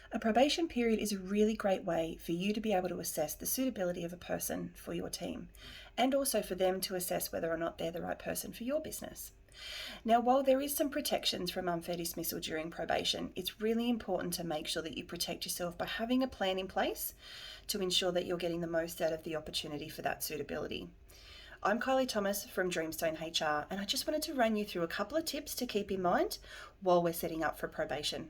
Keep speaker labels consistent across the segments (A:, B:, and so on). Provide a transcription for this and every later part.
A: A probation period is a really great way for you to be able to assess the suitability of a person for your team, and also for them to assess whether or not they're the right person for your business. Now, while there is some protections from unfair dismissal during probation, it's really important to make sure that you protect yourself by having a plan in place to ensure that you're getting the most out of the opportunity for that suitability. I'm Kylie Thomas from Dreamstone HR, and I just wanted to run you through a couple of tips to keep in mind while we're setting up for probation.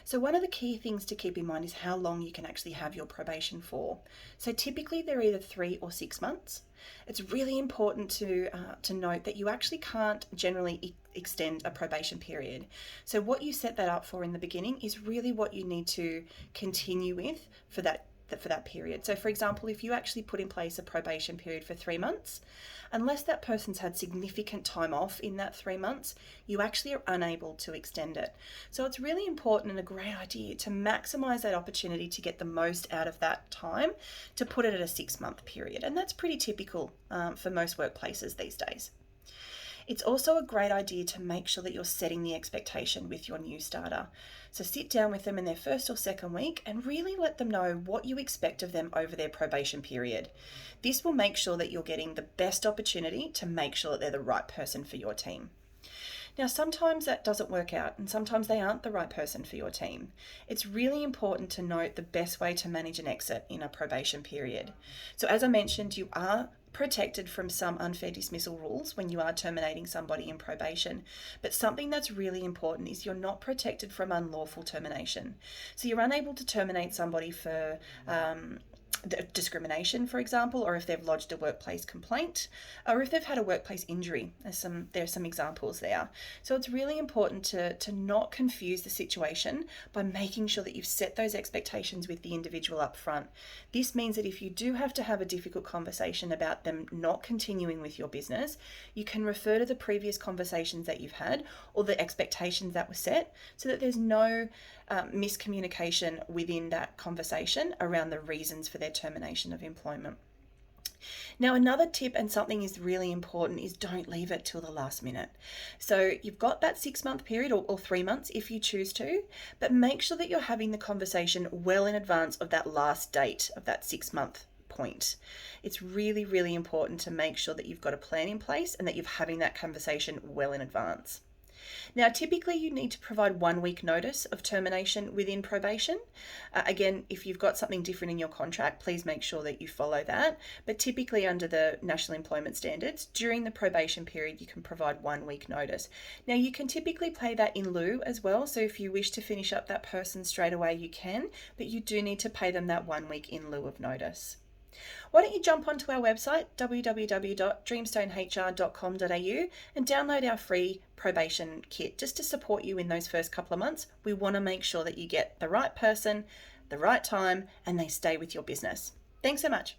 A: So one of the key things to keep in mind is how long you can actually have your probation for. So typically they're either 3 or 6 months. It's really important to note that you actually can't generally extend a probation period. So what you set that up for in the beginning is really what you need to continue with for that period. So for example, if you actually put in place a probation period for 3 months, unless that person's had significant time off in that 3 months, you actually are unable to extend it. So it's really important and a great idea to maximize that opportunity to get the most out of that time, to put it at a 6-month period. And that's pretty typical for most workplaces these days. It's also a great idea to make sure that you're setting the expectation with your new starter. So sit down with them in their first or second week and really let them know what you expect of them over their probation period. This will make sure that you're getting the best opportunity to make sure that they're the right person for your team. Now, sometimes that doesn't work out and sometimes they aren't the right person for your team. It's really important to note the best way to manage an exit in a probation period. So as I mentioned, you are protected from some unfair dismissal rules when you are terminating somebody in probation, but something that's really important is you're not protected from unlawful termination. So you're unable to terminate somebody for discrimination, for example, or if they've lodged a workplace complaint, or if they've had a workplace injury. There's some examples there. So it's really important to not confuse the situation by making sure that you've set those expectations with the individual up front. This means that if you do have to have a difficult conversation about them not continuing with your business, you can refer to the previous conversations that you've had or the expectations that were set, so that there's no miscommunication within that conversation around the reasons for their termination of employment. Now, another tip and something is really important is don't leave it till the last minute. So you've got that 6-month period or 3 months if you choose to, but make sure that you're having the conversation well in advance of that last date of that 6-month point. It's really, really important to make sure that you've got a plan in place and that you're having that conversation well in advance. Now, typically you need to provide 1 week notice of termination within probation. Again, if you've got something different in your contract, please make sure that you follow that. But typically under the National Employment Standards, during the probation period, you can provide 1 week notice. Now, you can typically pay that in lieu as well. So if you wish to finish up that person straight away, you can, but you do need to pay them that 1 week in lieu of notice. Why don't you jump onto our website, www.dreamstonehr.com.au, and download our free probation kit just to support you in those first couple of months. We want to make sure that you get the right person, the right time, and they stay with your business. Thanks so much.